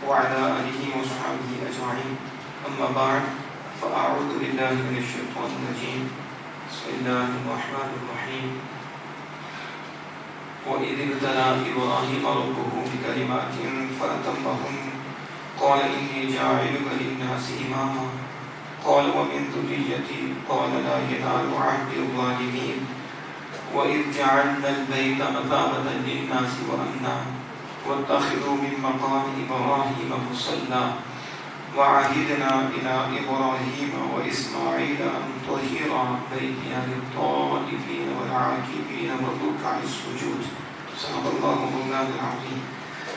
وعلى آله وصحبه أجمعين. أما بعد فأعوذ بالله من الشيطان الرجيم. بسم الله الرحمن الرحيم. وإذ ابتلى إبراهيم ربه بكلمات فأتمهن قال إني جاعلك للناس إماما قال ومن ذريتي قال لا ينال عهد الظالمين. وإذ جعلنا البيت مثابة للناس وأمنا واتخذوا من مقام إبراهيم مصلى وعهدنا إلى إبراهيم وإسماعيل أن طهرا بيتي للطائفين والعاكفين والركع السجود. صدق الله مولانا العظيم.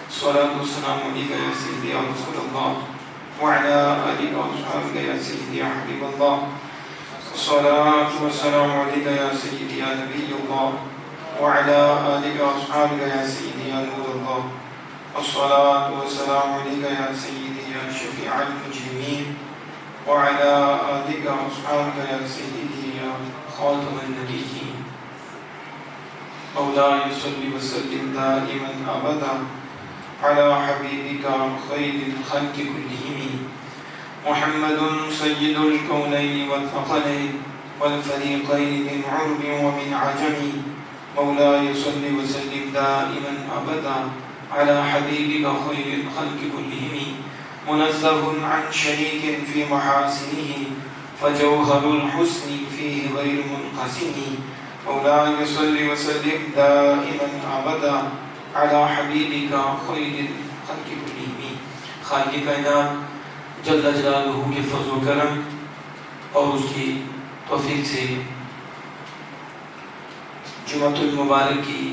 الصلاة والسلام عليك يا سيدي يا رسول الله وعلى آلك وأصحابك يا سيدي يا حبيب الله. الصلاة والسلام عليك يا سيدي يا نبي الله وعلى آلك وأصحابك يا سيدي يا نور الله. الصلاة والسلام عليك يا سيدي يا شفيع المجرمين وعلى آلك وأصحابك يا سيدي يا خاتم النبيين. مولاي صل وسلم دائما أبدا على حبيبك خير الخلق كلهم محمد سيد الكونين والثقلين والفريقين من عرب ومن عجم. مولاي صل وسلم دائما أبدا على حبيبك خير الخلق كلهم منزه عن شريك في محاسنه فجوهر الحسن فيه غير منقسم. مولاي صل وسلم دائما أبدا على حبيبك خير الخلق كلهم. خالق کائنات جل جلالہ کے فضل و کرم اور اس کی توفیق سے جمعۃ المبارک کی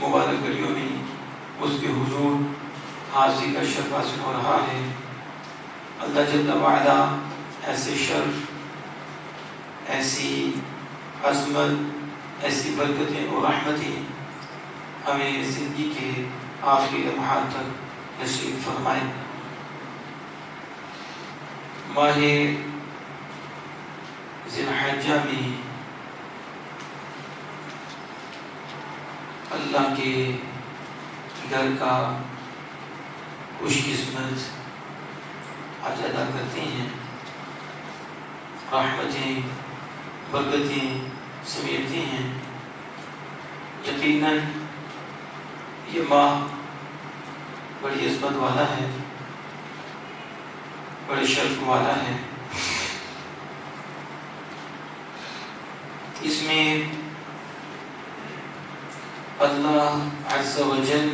مبارک گھڑیوں میں اس کے حضور حاضری کا شرف حاصل ہو رہا ہے. اللہ جل وعلا ایسے شرف، ایسی عظمت، ایسی برکتیں اور رحمتیں ہمیں زندگی کے آخری لمحات تک نصیب فرمائے. ماہ ذی الحجہ میں اللہ کے گھر کا خوش قسمت حج ادا کرتے ہیں، رحمتیں برکتیں سمیٹتے ہیں. یقیناً یہ ماہ بڑی عظمت والا ہے، بڑے شرف والا ہے. اس میں اللہ عز و جل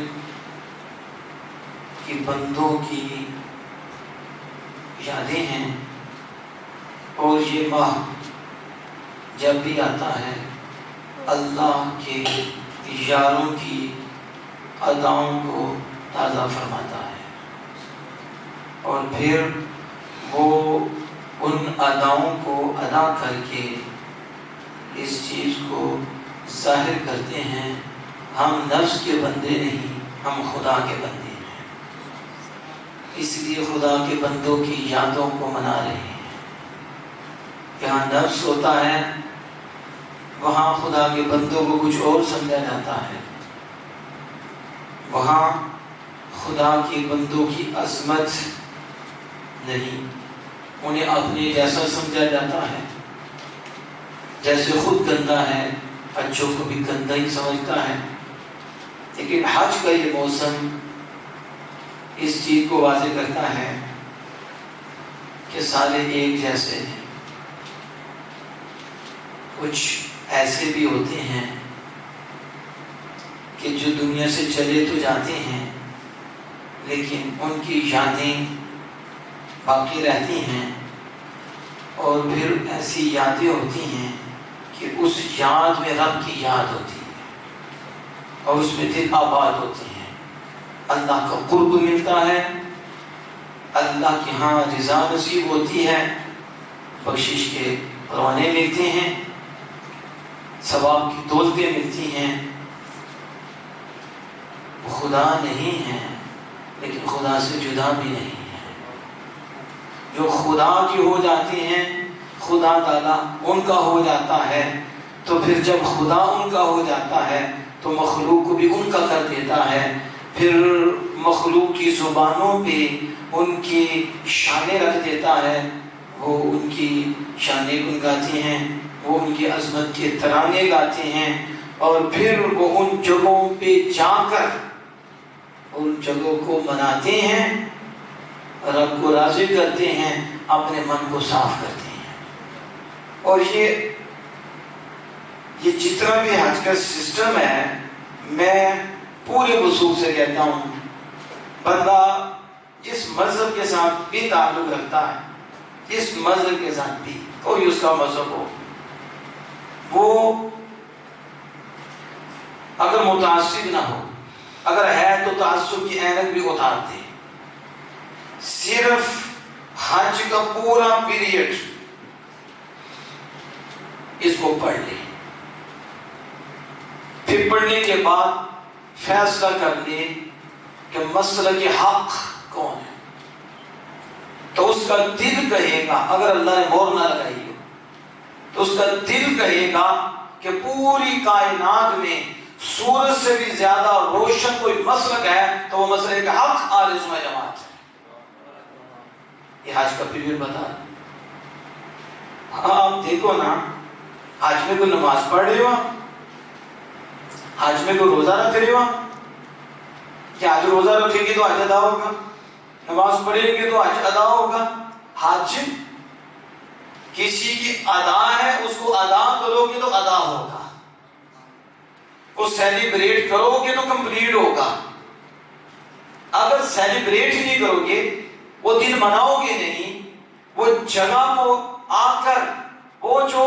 کی بندوں کی یادیں ہیں، اور یہ ماہ جب بھی آتا ہے اللہ کے یاروں کی اداؤں کو تازہ فرماتا ہے، اور پھر وہ ان اداؤں کو ادا کر کے اس چیز کو ظاہر کرتے ہیں ہم نفس کے بندے نہیں، ہم خدا کے بندے ہیں. اس لیے خدا کے بندوں کی یادوں کو منا رہے ہیں. جہاں نفس ہوتا ہے وہاں خدا کے بندوں کو کچھ اور سمجھا جاتا ہے، وہاں خدا کے بندوں کی عظمت نہیں، انہیں اپنے جیسا سمجھا جاتا ہے. جیسے خود گندا ہے بچوں کو بھی گندا ہی سمجھتا ہے. لیکن حج کا یہ موسم اس چیز کو واضح کرتا ہے کہ سارے ایک جیسے ہیں. کچھ ایسے بھی ہوتے ہیں کہ جو دنیا سے چلے تو جاتے ہیں لیکن ان کی یادیں باقی رہتی ہیں، اور پھر ایسی یادیں ہوتی ہیں کہ اس یاد میں رب کی یاد ہوتی ہے اور اس میں دل آباد ہوتی ہیں. اللہ کا قرب ملتا ہے، اللہ کے ہاں رضا نصیب ہوتی ہے، بخشش کے پروانے ملتے ہیں، ثواب کی دولتیں ملتی ہیں. خدا نہیں ہے لیکن خدا سے جدا بھی نہیں ہے. جو خدا کی ہو جاتے ہیں خدا تعالیٰ ان کا ہو جاتا ہے، تو پھر جب خدا ان کا ہو جاتا ہے تو مخلوق کو بھی ان کا کر دیتا ہے. پھر مخلوق کی زبانوں پہ ان کی شانیں رکھ دیتا ہے، وہ ان کی شانیں گنگاتے ہیں، وہ ان کی عظمت کے ترانے گاتے ہیں، اور پھر وہ ان جگہوں پہ جا کر ان جگہوں کو مناتے ہیں، رب کو راضی کرتے ہیں، اپنے من کو صاف کرتے ہیں۔ اور یہ جتنا بھی آج کا سسٹم ہے، میں پورے وصول سے کہتا ہوں، بندہ جس مذہب کے ساتھ بھی تعلق رکھتا ہے، جس مذہب کے ساتھ بھی کوئی اس کا مذہب ہو، وہ اگر متعصب نہ ہو، اگر ہے تو تعصب کی عینک بھی اتار دے، صرف حج کا پورا پیریڈ اس کو پڑھ لے، پھر پڑھنے کے بعد فیصلہ کر لے کہ مسئلہ کے حق کون ہے، تو اس کا دل کہے گا، اگر اللہ نے مہر نہ لگائی ہو تو اس کا دل کہے گا کہ پوری کائنات میں سورج سے بھی زیادہ روشن کوئی مسلک ہے تو وہ مسئلے کا حق اہل سنت جماعت ہے۔ یہ حج کا پیریڈ بتا رہا۔ آپ دیکھو نا، حج میں کوئی نماز پڑھ رہے ہو، حج میں کوئی روزہ رکھ رہے ہو، کہ آج روزہ رکھیں گے تو حج ادا ہوگا، نماز پڑھیں گے تو حج ادا ہوگا۔ حج کسی کی ادا ہے، اس کو ادا کرو گے تو ادا ہوگا، کو سیلیبریٹ کرو گے تو کمپلیٹ ہوگا۔ اگر سیلیبریٹ ہی نہیں کرو گے، وہ دن مناؤ گے نہیں، وہ جگہ کو آ کر وہ جو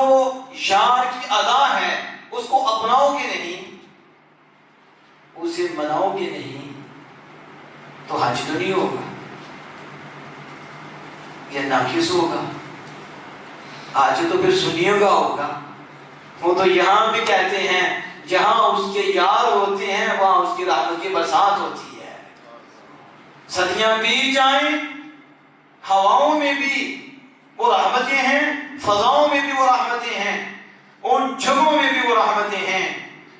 یار کی ادا ہے اس کو اپناؤ گے نہیں، اسے مناؤ گے نہیں، تو حج تو نہیں ہوگا، یہ ناقص ہوگا۔ حج تو پھر سنیوں کا ہوگا۔ وہ تو یہاں بھی کہتے ہیں جہاں اس کے یار ہوتے ہیں وہاں اس کی رحمت کی برسات ہوتی ہے۔ صدیاں بیت جائیں، ہواؤں میں بھی وہ رحمتیں ہیں، فضاؤں میں بھی وہ رحمتیں ہیں، ان جگہوں میں بھی وہ رحمتیں ہیں۔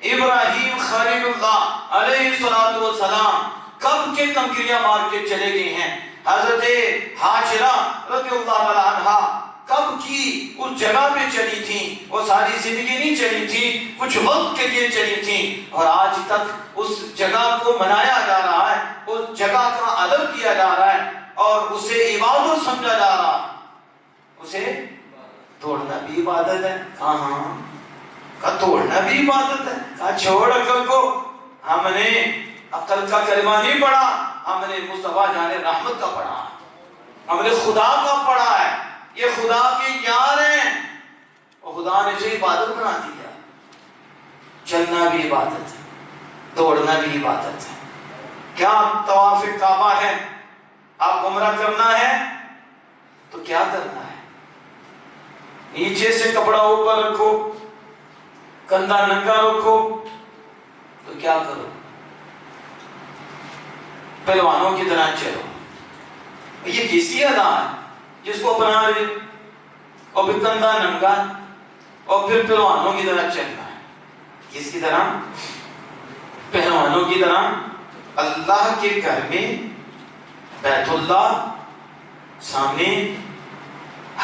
ابراہیم خلیل اللہ علیہ السلام کب کے کنکریاں مار کے چلے گئے ہیں، حضرت ہاجرہ رضی اللہ عنہا کب کی اس جگہ پہ چلی تھیں، وہ ساری زندگی نہیں چلی تھی، کچھ وقت کے لیے چلی تھیں، اور آج تک اس جگہ کو منایا جا رہا ہے، اس جگہ کا ادب کیا جا رہا ہے، اور اسے عبادت سمجھا جا رہا ہے۔ اسے توڑنا بھی عبادت ہے، ہاں کا توڑنا بھی عبادت ہے۔ کہا چھوڑ عقل کو، ہم نے عقل کا کلمہ نہیں پڑھا، ہم نے مصطفیٰ جان رحمت کا پڑھا، ہم نے خدا کا پڑھا ہے، یہ خدا کے یار ہیں، اور خدا نے اسے عبادت بنا دیا۔ چلنا بھی عبادت ہے، دوڑنا بھی عبادت ہے۔ کیا طواف کعبہ ہے؟ آپ عمرہ کرنا ہے تو کیا کرنا ہے؟ نیچے سے کپڑا اوپر رکھو، کندھا ننگا رکھو، تو کیا کرو؟ پہلوانوں کی طرح چلو۔ یہ کسی ادا ہے جس کو اپنا لے اور پھر کندھا ننگا اور پھر پہلوانوں کی طرح چلنا ہے۔ کس کی طرح؟ پہلوانوں کی طرح۔ اللہ کے گھر میں بیت اللہ سامنے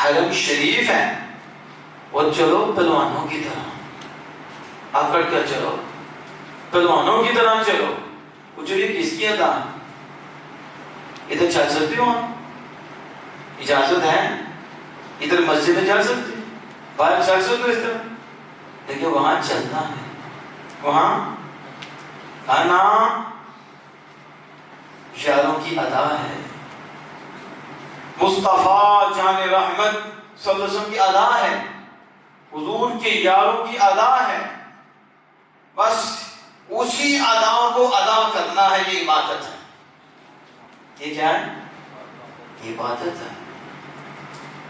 حرم شریف ہے، اور چلو پہلوانوں کی طرح، آکڑ کر چلو، پہلوانوں کی طرح چلو۔ وہ چلیے کس کی ادا ہے؟ ادھر چل سکتے ہو آپ؟ اجازت ہے؟ ادھر مسجد میں چل سکتے، باہر چل سکتے ہو اس طرح، لیکن وہاں چلنا ہے، وہاں آنا یاروں کی ادا ہے، مصطفیٰ جان رحمت صلی اللہ علیہ وسلم کی ادا ہے، حضور کے یاروں کی ادا ہے۔ بس اسی ادا کو ادا کرنا ہے، یہ عبادت ہے۔ یہ کیا ہے؟ یہ عبادت ہے۔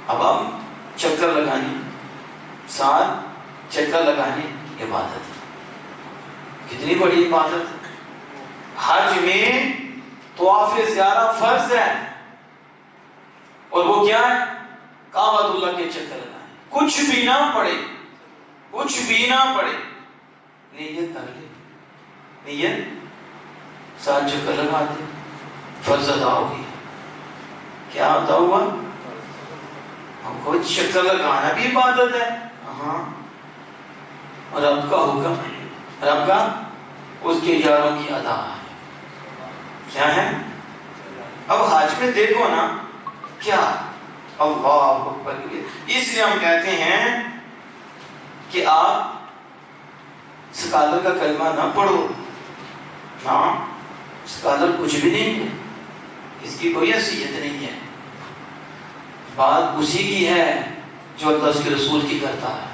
اب ہم چکر لگانے، ساتھ چکر لگانے عبادت ہے۔ کتنی بڑی عبادت ہے۔ حج میں طواف زیارہ فرض ہے، اور وہ کیا ہے؟ کعبۃ اللہ کے چکر لگائیں، کچھ بھی نہ پڑے، کچھ بھی نہ پڑے، نیت کر لے، نیت، ساتھ چکر لگا دے، فرض ادا ہو گیا. کیا ادا ہوا؟ ہم کو شکر لگانا بھی عبادت ہے. ہاں. اور رب کا حکم، رب کا اس کے یاروں کی ادا ہے. کیا ہے؟ اب حج میں دیکھو نا کیا اللہ اکبر. اس لیے ہم کہتے ہیں کہ آپ اسکالر کا کلمہ نہ پڑھو. ہاں، اسکالر کچھ بھی نہیں ہے، اس کی کوئی حیثیت نہیں ہے. بات اسی کی ہے جو اللہ اس کے رسول کی کرتا ہے،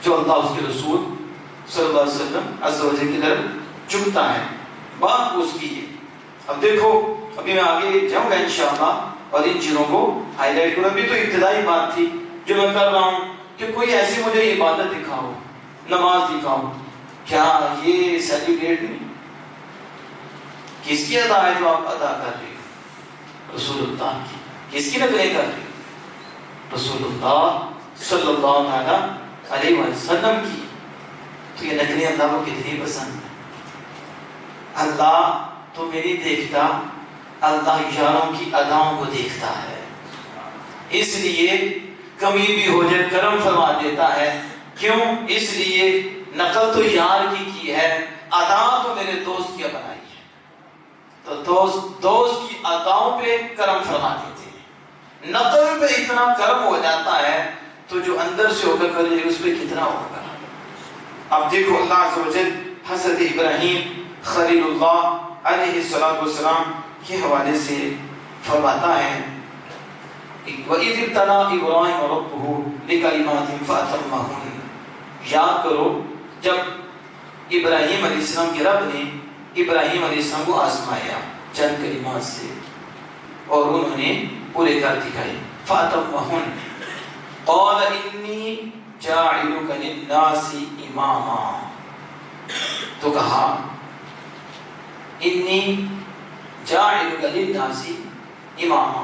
جو اللہ اس کے رسول صلی اللہ علیہ وسلم عز و جل کی طرف جھکتا ہے. بات اس کی ہے. اب دیکھو، ابھی میں آگے جاؤں گا انشاءاللہ اور ان چیزوں کو ہائی لائٹ کروں. ابھی تو ابتدائی بات تھی جو میں کر رہا ہوں کہ کوئی ایسی مجھے عبادت دکھاؤ، نماز دکھاؤ. کیا یہ سیلیبریٹ نہیں؟ کس کی ادا ہے جو آپ ادا کر رہے ہو؟ رسول اللہ کی. کس کی نقلیں کر رہے ہو؟ رسول اللہ صلی اللہ علیہ وسلم کی. تو یہ نقلیں اللہ کو کتنی پسند ہیں. اللہ تو میری دیکھتا، اللہ یاروں کی اداؤں کو دیکھتا ہے. اس لیے کمی بھی ہو جائے کرم فرما دیتا ہے. کیوں؟ اس لیے نقل تو یار کی ہے، ادا تو میرے دوست کی بنائی ہے. تو دوست کی اداؤں پہ کرم فرما دیتے ہیں. نقل پہ اتنا کرم ہو جاتا ہے تو جو اندر سے ہو کر کرے اس پہ کتنا ہوگا. اب دیکھو اللہ عز و جل حضرت ابراہیم خلیل اللہ علیہ السلام کے حوالے سے فرماتا ہے وَإِذِ ابْتَلَىٰ إِبْرَاهِيمَ رَبُّهُ بِكَلِمَاتٍ فَأَتَمَّهُنَّ. یاد کرو جب ابراہیم علیہ السلام کے رب نے ابراہیم علیہ السلام کو آزمایا چند کلمات سے اور انہوں نے پورے کر دکھائے. فَأَتَمَّهُنَّ قَالَ إِنِّي جَاعِلُكَ لِلنَّاسِ إِمَامًا. تو کہا انی جاعلک للناس اماما،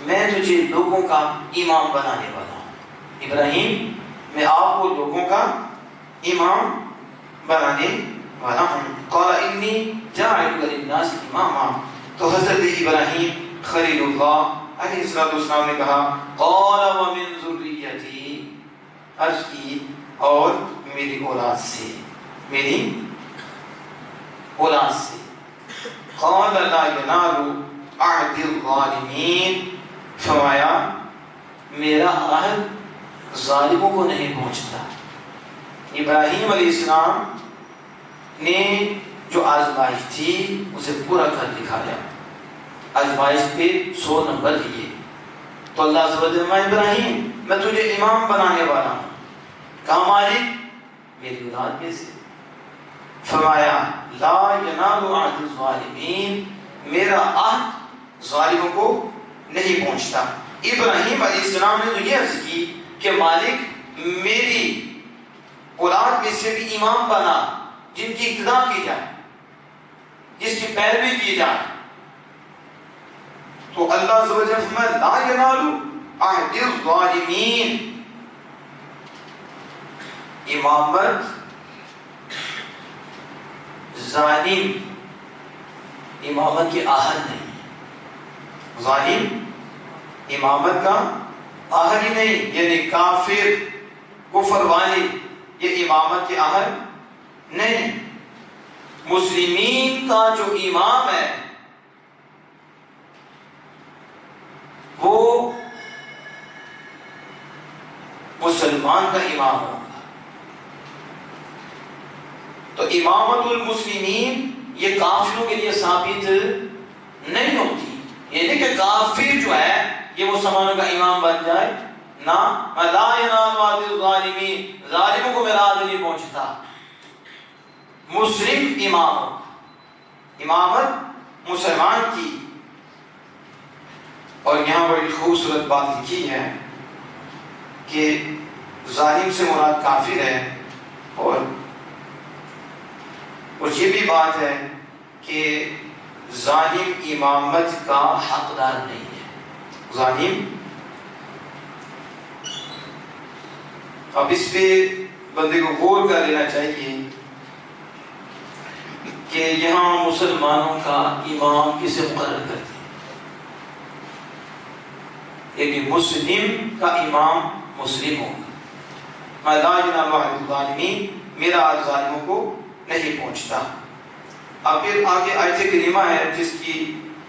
میں تجھے لوگوں کا امام بنانے والا ہوں. ابراہیم، میں آپ کو لوگوں کا امام بنانے والا ہوں. قال انی جاعلک للناس اماما. تو حضرت ابراہیم خلیل اللہ علیہ السلام نے کہا قال ومن ذریتی، عرض کی اور میری اولاد سے، میری اولاد سے. قال لا ينال عهد الظالمین. فرمایا میرا عہد ظالموں کو نہیں پہنچتا. ابراہیم علیہ السلام نے جو آزمائش تھی اسے پورا کر دکھایا. آزمائش پہ 100 نمبر دیے. تو اللہ عز و جل ابراہیم میں تجھے امام بنانے والا ہوں. کہا مالک؟ میری اولاد میں سے. فرمایا لا ینال عہد الظالمین، میرا عہد ظالموں کو نہیں پہنچتا. ابراہیم علیہ السلام نے تو یہ عرض کی کہ مالک میری اولاد میں سے بھی امام بنا جن کی اقتداء کی جائے، جس کی پیروی کی جائے. تو اللہ عز و جل فرمایا لا ینال عہد الظالمین. امامت ظالم امامت کے عہد نہیں ہے. ظالم امامت کا عہد ہی نہیں، یعنی کافر کفر والے یہ امامت کے عہد نہیں. مسلمین کا جو امام ہے وہ مسلمان کا امام ہوگا. تو امامت المسلمین یہ کافروں کے لیے ثابت نہیں ہوتی. یہ نہیں کہ کافر جو ہے یہ مسلمانوں کا امام بن جائے. نہ لا ینال عہد الظالمین، ظالموں کو میرا عہد نہیں پہنچتا. مسلم امام ہوگا، امامت مسلمان کی. اور یہاں بڑی خوبصورت بات لکھی ہے کہ ظالم سے مراد کافر ہے. اور یہ بھی بات ہے کہ ظالم امامت کا حقدار نہیں ہے. ظالم، اب اس پہ بندے کو غور کر لینا چاہیے کہ کہ یہاں مسلمانوں کا امام کسے مقرر کرتے ہیں؟ یعنی مسلم کا امام مسلم ہوگا، لا ينال عهد الظالمین، میرا عہد ظالموں کو نہیں پہنچتا۔ اب پھر آگے آیت کریمہ ہے جس کی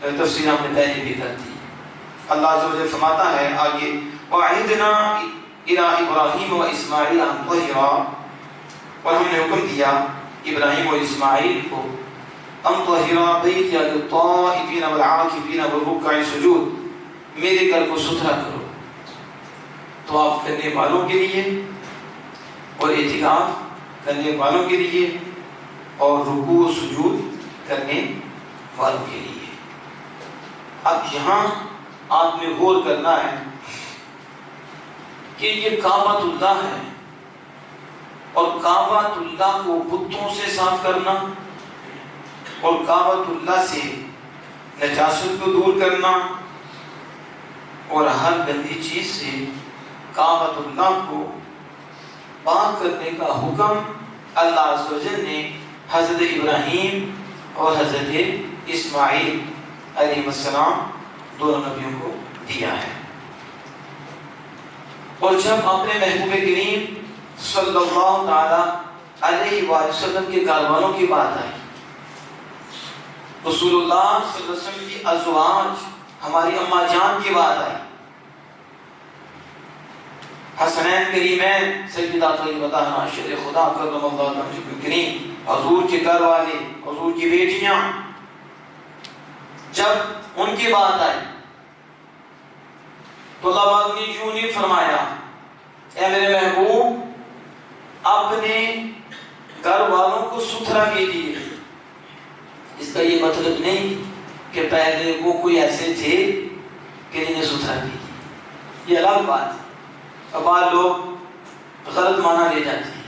تفسیر ہم نے پہلے بھی کر دی۔ اللہ عز و جل فرماتا ہے آگے وَعِدْنَا إِلَىٰ إِبْرَاهِيمَ وَإِسْمَاعِيلَ أَن طَهِّرَا، اور ہم نے حکم دیا ابراہیم و اسماعیل کو أَن طَهِّرَا بَيْتِيَ لِلطَّائِفِينَ وَالْعَاكِفِينَ وَالرُّكَّعِ السُّجُودِ، میرے گھر کو ستھرا کرو، طواف کرنے والوں کے لیے اور اعتکاف کرنے والوں کے لیے اور رکوع و سجود کرنے والوں کے لیے۔ اب یہاں آپ نے غور کرنا ہے کہ یہ کعبۃ اللہ ہے، اور کعبۃ اللہ کو بتوں سے صاف کرنا اور کعبۃ اللہ سے نجاست کو دور کرنا اور ہر گندی چیز سے کعبۃ اللہ کو پاک کرنے کا حکم اللہ عز و جل نے حضرت ابراہیم اور حضرت اسماعیل علیہ السلام دونوں نبیوں کو دیا ہے۔ اور جب اپنے محبوب کریم صلی اللہ تعالی علیہ وآلہ وسلم کے گھر والوں کی بات آئی، رسول اللہ صلی اللہ علیہ وسلم کی ازواج ہماری اماں جان کی بات آئی، حسنین کریمین سیدہ طیبۃ عائشہ خدا کرم اللہ وجہہ کریم، حضور کے گھر والے، حضور کی بیٹیاں، جب ان کی بات آئی تو اللہ پاک نے یوں نہیں فرمایا اے میرے محبوب اپنے گھر والوں کو ستھرا کیجیے۔ اس کا یہ مطلب نہیں کہ پہلے وہ کوئی ایسے تھے کہ انہیں ستھرا کیجیے، یہ الگ بات ہے۔ اب بعض لوگ غلط معنی لے جاتے ہیں،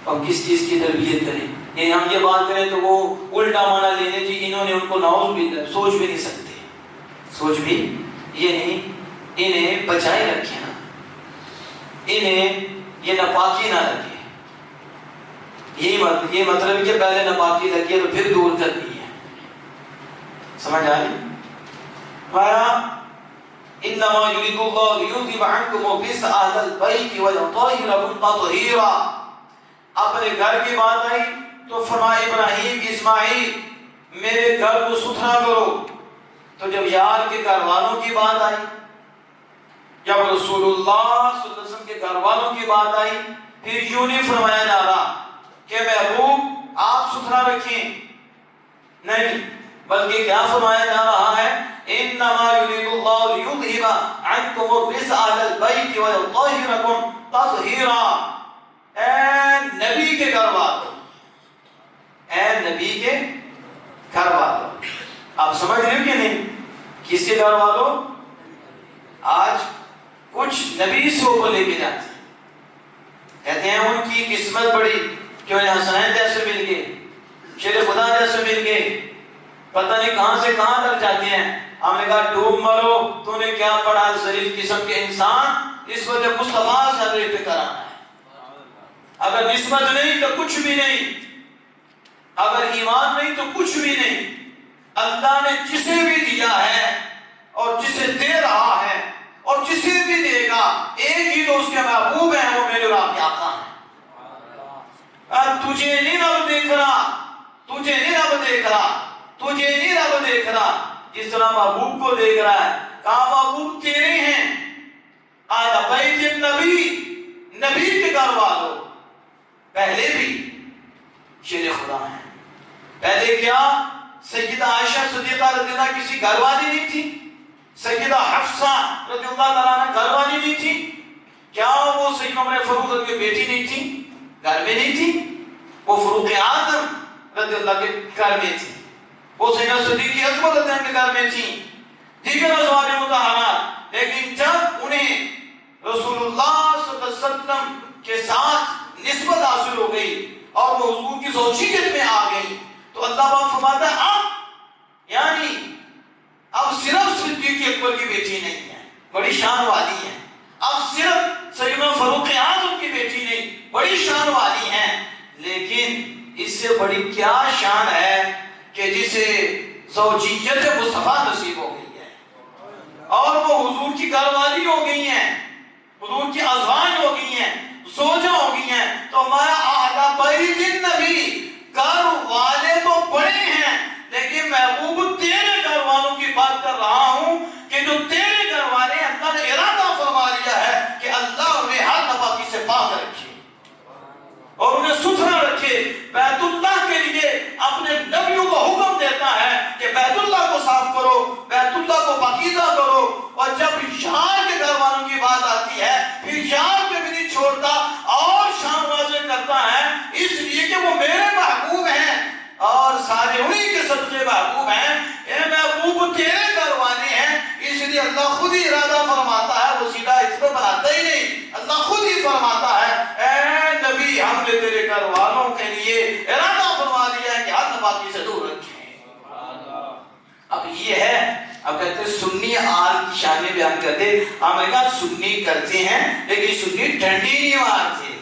اب کس چیز کی تربیت کریں، یعنی ہم یہ بات کریں تو وہ الٹا معنی لینے جی انہوں نے ان کو نعوذ بھی سوچ بھی نہیں سکتے، سوچ بھی یہ نہیں، انہیں بچائے رکھے نا، انہیں یہ ناپاکی نہ رکھے، یہ مطلب کہ پہلے ناپاکی رکھے تو پھر دور کرنی ہے، سمجھ آئی؟ مایا انما یرید اللہ لیذھب عنکم الرجس اہل البیت ویطہرکم تطہیرا۔ اپنے گھر کی بات آئی تو فرمایا ابراہیم اسماعیل میرے گھر کو ستھرا کرو، تو جب یار کے گھر والوں کی بات آئی، جب رسول اللہ صلی اللہ علیہ وسلم کے گھر والوں کی بات آئی، پھر یوں نہیں فرمایا جا رہا کہ محبوب آپ ستھرا رکھیں، نہیں، بلکہ کیا فرمایا جا رہا ہے انما یرید اللہ لیذھب عنکم الرجس اہل البیت ویطہرکم تطہیرا۔ اے نبی کے گھر والوں، اے نبی کے گھر والوں، آپ سمجھ رہے ہو کہ نہیں؟ کس کے گھر والوں؟ آج کچھ نبی سے اوپر لے کے جاتے ہیں، کہتے ہیں ان کی قسمت بڑی کہ انہیں حسنین جیسے مل گئے، شیر خدا جیسے مل گئے، پتہ نہیں کہاں سے کہاں تک جاتے ہیں۔ ہم نے کہا ڈوب مرو، تو نے کیا پڑھا ذلیل قسم کے انسان، اس وجہ مصطفیٰ سے حضرت پہ کرانا ہے۔ اگر نسبت نہیں تو کچھ بھی نہیں، اگر ایمان نہیں تو کچھ بھی نہیں۔ اللہ نے جسے بھی دیا ہے اور جسے دے رہا ہے اور جسے بھی دے گا، ایک ہی تو اس کے محبوب ہیں، وہ میرے اور آپ کے آقا ہیں۔ تجھے نہیں رب دیکھ رہا، تجھے نہیں رب دیکھ رہا، تجھے نہیں رب دیکھ رہا، جس طرح محبوب کو دیکھ رہا ہے۔ کہا محبوب تیرے ہیں، آل بیت النبی، نبی کے گھر والوں، پہلے بھی شیر خدا ہیں۔ پہلے کیا سیدہ عائشہ صدیقہ رضی اللہ کسی گھر والی نہیں تھی؟ سیدہ حفصہ رضی اللہ تعالیٰ عنہ گھر والی نہیں تھی؟ کیا وہ سیدنا عمر فاروق رضی کی بیٹی نہیں تھی؟ گھر میں نہیں تھی؟ وہ فاروق اعظم رضی اللہ کے گھر میں تھی، وہ سیدنا صدیق اکبر رضی اللہ کے گھر میں تھی، دیگر ازواج مطہرات۔ لیکن جب انہیں رسول اللہ صلی اللہ علیہ وسلم کے ساتھ نسبت حاصل ہو گئی اور وہ حضور کی زوجیت میں آ گئی، تو اللہ پاک فرماتا ہے اب یعنی اب صرف صدیق اکبر کی بیٹی نہیں ہے، بڑی شان والی ہے، اب صرف سیدنا فاروق اعظم کی بیٹی نہیں، بڑی شان والی ہیں، لیکن اس سے سے بڑی کیا شان ہے کہ جسے زوجیت مصطفیٰ نصیب ہو گئی ہے اور وہ حضور کی گھر والی ہو گئی ہیں، حضور کی ازواج ہو گئی ہیں، زوجہ ہو گئی ہیں. تو ہمارا اہل بیت النبی گھر والے تو بڑے ہیں، لیکن محبوب تیرے گھر والوں کی بات کر رہا ہوں کہ جو تیرے گھر والے ہیں، اللہ نے ارادہ فرما لیا ہے کہ اللہ انہیں ہر ناپاکی سے پاک رکھے اور انہیں ستھرا رکھے. بیت اللہ کے لیے اپنے نبیوں کو حکم دیتا ہے کہ بیت اللہ کو صاف کرو، بیت اللہ کو پاکیزہ کرو. اور جب یار کے گھر والوں کی بات آتی ہے پھر یار پہ بھی نہیں چھوڑتا اور شان واضح کرتا ہے، اس لیے کہ وہ میرے محبوب ہیں اور سارے انہی کے صدقے محبوب ہیں. اے محبوب تیرے گھر والے ہیں، اس لیے اللہ خود ہی ارادہ فرماتا ہے، وہ سیدھا اس پہ بناتا ہی نہیں، اللہ خود ہی فرماتا ہے اے نبی ہم نے تیرے گھر والوں کے لیے ارادہ فرما دیا ہے کہ ہر ناپاکی سے دور رکھیں. اب یہ ہے، اب کہتے ہیں سنی آل کی شانیں بیان کرتے. ہم نے کہا سنی کرتے ہیں لیکن سنی ڈنڈی نہیں مارتے،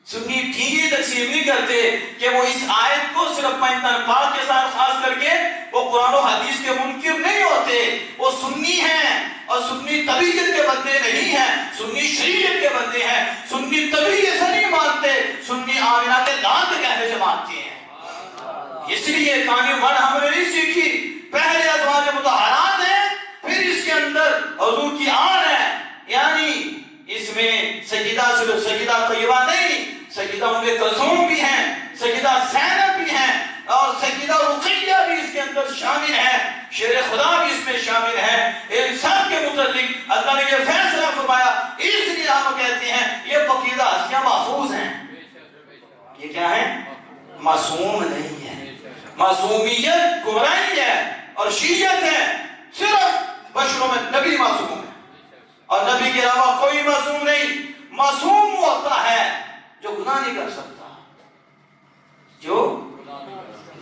سنی ٹھیک تقسیم نہیں کرتے کہ وہ اس آیت کو صرف پنجتن پاک کے ساتھ خاص کر کے وہ قرآن و حدیث کے منکر نہیں ہوتے. وہ سنی ہیں اور سنی طبیعت کے بندے نہیں ہیں، سنی شریعت کے بندے ہیں. سنی طبیعت سے نہیں مانتے، سنی آمنہ کے دانت کہنے سے مانتے ہیں. اس لیے کہانی ون ہم نے نہیں سیکھی، پہلے ازواج مطہرات ہیں، پھر اس کے اندر حضور کی آن ہے. یعنی اس میں سیدہ صرف سیدہ طیبہ نہیں، سیدہ ام کلثوم بھی ہیں، سیدہ زینب بھی ہیں اور سیدہ رقیہ بھی اس کے اندر شامل ہیں، شیر خدا بھی اس میں شامل ہیں. ان سب کے متعلق اللہ نے یہ فیصلہ فرمایا. اس لیے ہم کہتے ہیں یہ پاکیزہ ہستیاں محفوظ ہیں. یہ کیا ہے؟ معصوم نہیں ہے. معصومیت گمراہی ہے اور شیعت ہے. صرف بشروں میں نبی معصوم ہے اور نبی کے علاوہ کوئی معصوم نہیں. معصوم ہوتا ہے جو گناہ نہیں کر سکتا، جو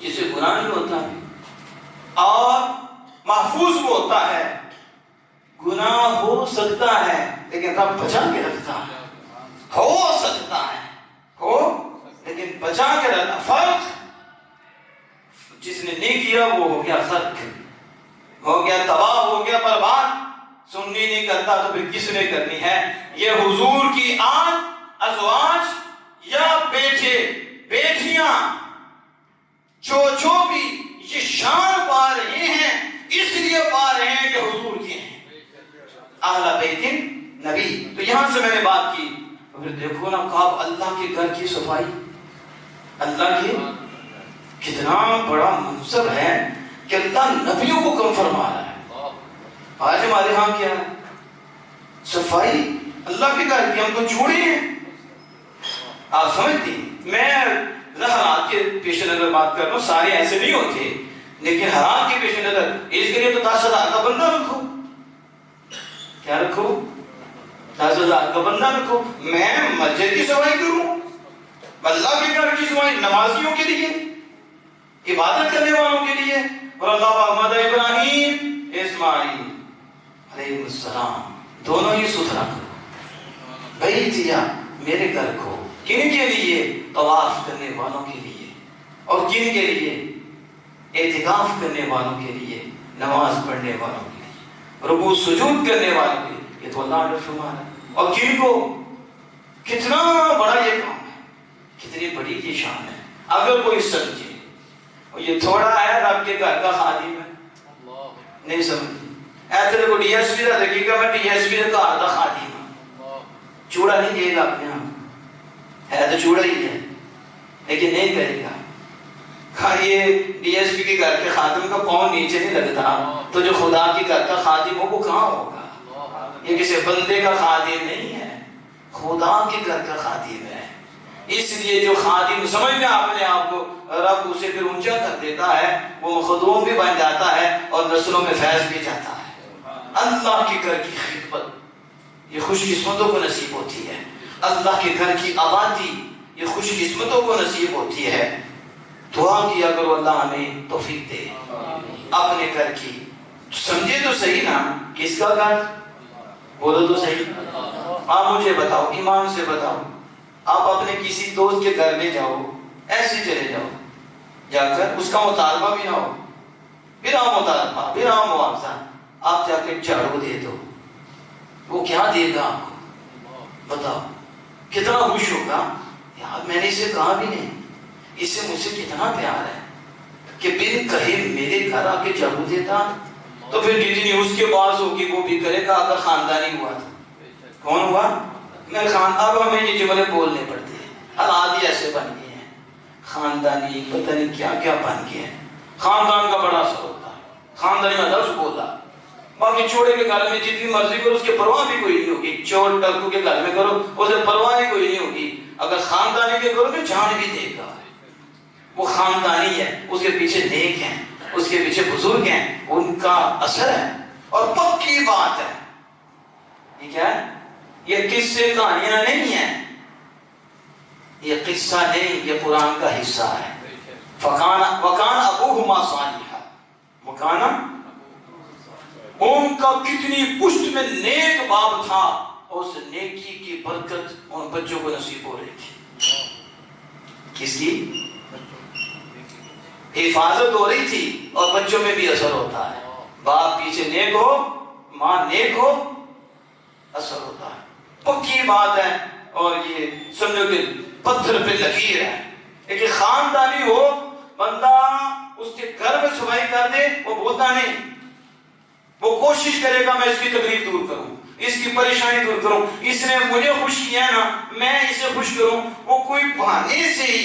جسے گناہ نہیں ہوتا ہے، اور محفوظ وہ ہوتا ہے گناہ ہو سکتا ہے لیکن رب بچا کے رکھتا ہے. ہو سکتا ہے، ہو لیکن بچا کے رکھتا. فرق جس نے نہیں کیا وہ ہو گیا غرق، ہو گیا تباہ، ہو گیا برباد. سنی نہیں کرتا تو پھر کس نے کرنی ہے؟ یہ حضور کی آن ازواج یا بیٹے بیٹیاں جو بھی یہ شان پا رہے ہیں اس لیے پا رہے ہیں کہ حضور کے ہیں اہل بیت نبی. تو یہاں سے میں نے بات کی. پھر دیکھو نا کعب اللہ کے گھر کی صفائی، اللہ کے کتنا بڑا منصب ہے کہ اللہ نبیوں کو کم فرما رہا ہے. آج ہمارے ہاں کیا ہے؟ صفائی اللہ کے گھر کی. ہم تو چھوڑے ہیں. آپ سمجھتی میں حالات کے پیش نظر بات کر رہا ہوں، سارے ایسے نہیں ہوتے لیکن حالات کے پیش نظر اس کے لیے تو 10,000 کا بندہ رکھو. کیا رکھو؟ 10,000 کا بندہ رکھو. میں مسجد کی صفائی کروں، اللہ کے گھر کی صفائی نمازیوں کے لیے، عبادت کرنے والوں کے لیے. اور اللہ پاک ابراہیم اسماعیل علیہ السلام دونوں ہی ستھرا کرو. بھائی دیا میرے گھر کو کن کے لیے؟ طواف کرنے والوں کے لیے. اور کن کے لیے؟ اعتکاف کرنے والوں کے لیے، نماز پڑھنے والوں کے لیے، رکوع سجود کرنے والوں کے لیے. یہ تو اللہ نے فرمایا. اور کن کو؟ کتنا بڑا یہ کام ہے، کتنی بڑی یہ شان ہے. اگر کوئی سمجھے اور یہ تھوڑا ہے رب کے گھر کا خادم ہے، نہیں سمجھے ایسے دیکھو ڈی ایس پی کا دیکھے گا میں ڈی ایس پی کا آدھا خادم ہوں. چوڑا نہیں کہے گا اپنے یہاں، ہے تو چوڑا ہی ہے لیکن نہیں کہے گا. یہ ڈی ایس پی کے گھر کے خادم کا پاؤں نیچے نہیں لگتا تو جو خدا کے گھر کا خادم ہو وہ کہاں ہوگا؟ یہ کسی بندے کا خادم نہیں ہے، خدا کے گھر کا خادم ہے. اس لیے جو خادم سمجھ میں اپنے آپ کو رب اسے پھر اونچا کر دیتا ہے، وہ مخدوم بھی بن جاتا ہے اور نسلوں میں فیض بھی جاتا ہے. اللہ کے گھر کی خدمت یہ خوش قسمتوں کو نصیب ہوتی ہے. اللہ کے گھر کی آبادی یہ خوش قسمتوں کو نصیب ہوتی ہے. دعا کیا کرو اللہ ہمیں توفیق دے اپنے گھر کی. سمجھے تو صحیح نا کس کا گھر؟ بولو تو صحیح. آپ مجھے بتاؤ، ایمان سے بتاؤ. آپ اپنے کسی دوست کے گھر میں جاؤ، ایسے چلے جاؤ، جا کر اس کا مطالبہ بھی نہ ہو، بنا مطالبہ بنا معاوضہ آپ جا کے جھاڑو دے دو، وہ کیا دے گا آپ کو؟ بتاؤ کتنا خوش ہوگا، یار میں نے اسے کہا بھی نہیں، اس سے مجھ سے کتنا پیار ہے کہ بن کہے میرے گھر آ کے جھاڑو دیتا۔ تو پھر جتنی اس کے پاس ہوگی وہ بھی کرے گا۔ اگر خاندانی ہوا تھا، کون ہوا؟ میں اب ہمیں یہ جملے بولنے پڑتے ہیں، حالات ہی ایسے بن گئے ہیں، خاندانی پتہ نہیں کیا کیا بن گئے ہیں۔ خاندان کا بڑا اثر ہوتا ہے، خاندانی میں لفظ بولا، باقی چوڑے کے گھر میں جتنی مرضی کرو اس کے پرواہ بھی کوئی نہیں ہوگی، چور ٹکو کے گھر میں کرو اسے پرواہ ہی کوئی نہیں ہوگی، اگر خاندانی کے کرو تو جان بھی دے گا۔ وہ خاندانی ہے، اس کے پیچھے نیک ہیں، اس کے پیچھے بزرگ ہیں، ان کا اثر ہے اور پکی بات ہے۔ یہ کیا ہے؟ یہ قصے کہانیاں نہیں ہیں، یہ قصہ نہیں، یہ قرآن کا حصہ ہے۔ وَكَانَ أَبُوهُمَا صَالِحًا، وَكَانَ ان کا کتنی پشت میں نیک باپ تھا اور اس نیکی کی برکت ان بچوں کو نصیب ہو رہی تھی۔ کس کی؟ حفاظت ہو رہی تھی اور بچوں میں بھی اثر ہوتا ہے۔ باپ پیچھے نیک ہو، ماں نیک ہو، اثر ہوتا ہے، پکی بات ہے۔ اور یہ سمجھو کہ پتھر پہ لکیر ہے، لیکن خاندانی ہو، بندہ اس کے گھر میں صفائی کر دے، وہ بولتا نہیں، وہ کوشش کرے گا میں اس کی تکلیف دور کروں، اس کی پریشانی دور کروں، اس نے مجھے خوش کیا نا میں اسے خوش کروں۔ وہ کوئی بہانے سے ہی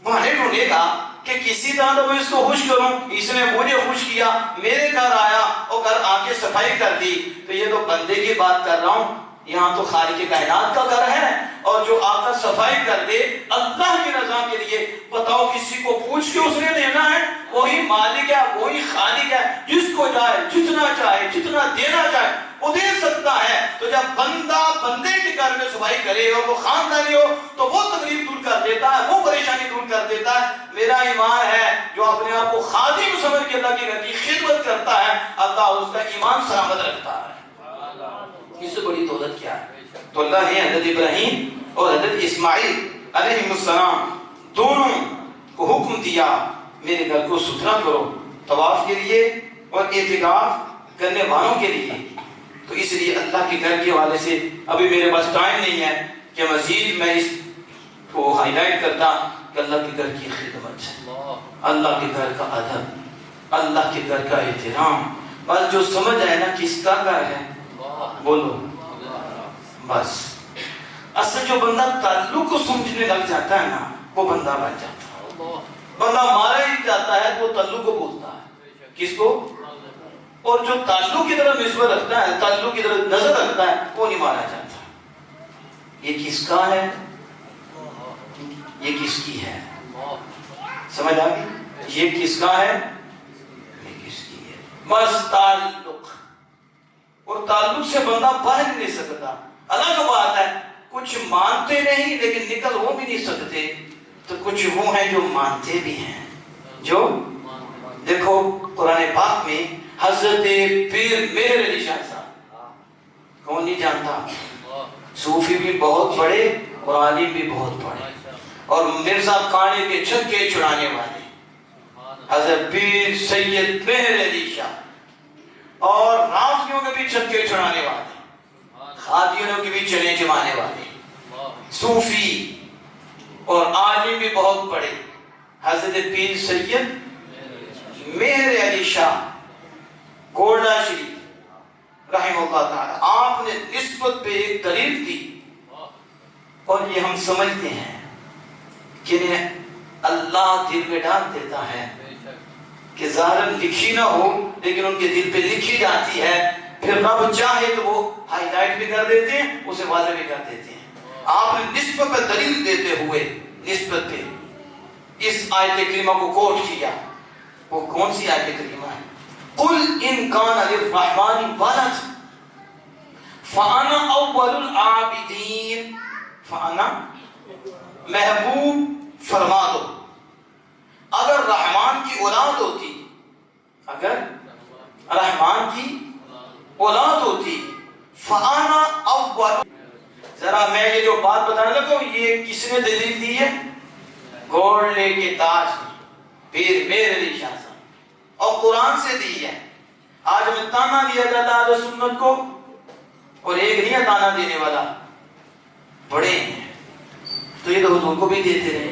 بہانے ڈھونڈے گا کہ کسی طرح تو میں اس کو خوش کروں، اس نے مجھے خوش کیا، میرے گھر آیا اور گھر آ کے صفائی کر دی۔ تو یہ تو بندے کی بات کر رہا ہوں، یہاں تو خالق کائنات کا گھر ہے، اور جو آ کر صفائی کر دے اللہ کی رضا کے لیے، بتاؤ کسی کو پوچھ کے اس نے دینا ہے؟ وہی مالک ہے، وہی خالق ہے، جس کو چاہے جتنا چاہے جتنا دینا چاہے وہ دے سکتا ہے۔ تو جب بندہ بندے کے گھر میں صفائی کرے اور وہ خاندانی ہو تو وہ تکلیف دور کر دیتا ہے، وہ پریشانی دور کر دیتا ہے۔ میرا ایمان ہے جو اپنے آپ کو خادم سمجھ کے اللہ کے گھر کی خدمت کرتا ہے، اللہ اس کا ایمان سلامت رکھتا ہے۔ اس سے بڑی دولت کیا ہے؟ تو اللہ نے حضرت ابراہیم اور حضرت اسماعیل علیہ السلام دونوں کو حکم دیا میرے گھر کو ستھرا کرو، طواف کے لیے اور اعتکاف کرنے والوں کے لیے۔ تو اس لیے اللہ کے گھر کے حوالے سے ابھی میرے پاس ٹائم نہیں ہے کہ مزید میں اس کو ہائی لائٹ کرتا کہ اللہ کے گھر کی خدمت، اللہ کے گھر کا ادب، اللہ کے گھر کا احترام۔ بس جو سمجھ آئے نا کس کا گھر ہے، بولو بس۔ اصل جو بندہ تعلق کو سمجھنے لگ جاتا ہے نا وہ بندہ بن جاتا ہے۔ بندہ مارا ہی جاتا ہے تو وہ تعلق کو بولتا ہے، کس کو؟ اور جو تعلق کی طرف نسبت رکھتا ہے، تعلق کی طرف نظر رکھتا ہے، وہ نہیں مارا جاتا۔ یہ کس کا ہے؟ یہ کس کی ہے؟ سمجھ آ گئی؟ یہ کس کا ہے؟ یہ کس کی ہے؟ بس تعلق، اور تعلق سے بندہ باہر نہیں سکتا۔ الگ بات ہے کچھ مانتے نہیں لیکن نکل وہ بھی نہیں سکتے، تو کچھ وہ ہیں جو مانتے بھی ہیں۔ جو دیکھو قرآن پاک میں حضرت پیر مہر علی شاہ صاحب، کون نہیں جانتا؟ صوفی بھی بہت بڑے اور عالم بھی بہت بڑے، اور مرزا کانے کے چھکے چھڑانے والے حضرت پیر سید مہر علی شاہ، اور رافضیوں کے بھی چھکے چھڑانے والے، خادیوں کے بھی چنے جمانے والے، صوفی اور عالم بھی بہت بڑے حضرت پیر سید مہر علی شاہ گولڈا شریف رحمہ اللہ تعالی۔ آپ نے نسبت پہ ایک دلیل دی، اور یہ ہم سمجھتے ہیں کہ اللہ دل میں ڈال دیتا ہے کہ ظاہر لکھی نہ ہو لیکن ان کے دل پہ لکھی جاتی ہے، پھر رب چاہے تو وہ ہائی لائٹ بھی کر دیتے ہیں، اسے واضح بھی کر دیتے ہیں۔ آپ نے نسبت پہ دلیل دیتے ہوئے نسبت پہ اس آیت کریمہ کو کوٹ کیا۔ وہ کون سی آیت کریمہ ہے؟ قُلْ إِن كَانَ لِلرَّحْمَنِ وَلَدٌ فَأَنَا أَوَّلُ الْعَابِدِينَ۔ فَأَنَا محبوب فرما دو، اگر رحمان کی اولاد ہوتی، اگر رحمان کی اولاد ہوتی، فَأَنَا أَوَّلُ۔ ذرا میں یہ جو بات بتانے لگا ہوں یہ کس نے دلیل دی ہے؟ گولڈے کے تاج نے، پھر میرے لیے شاہ اور قرآن سے دی ہے. آج ہمیں تانا دیا جاتا ہے اہل سنت کو، اور ایک نہیں ہے تانا دینے والا، بڑے ہیں. تو یہ تو حضور کو بھی دیتے رہے،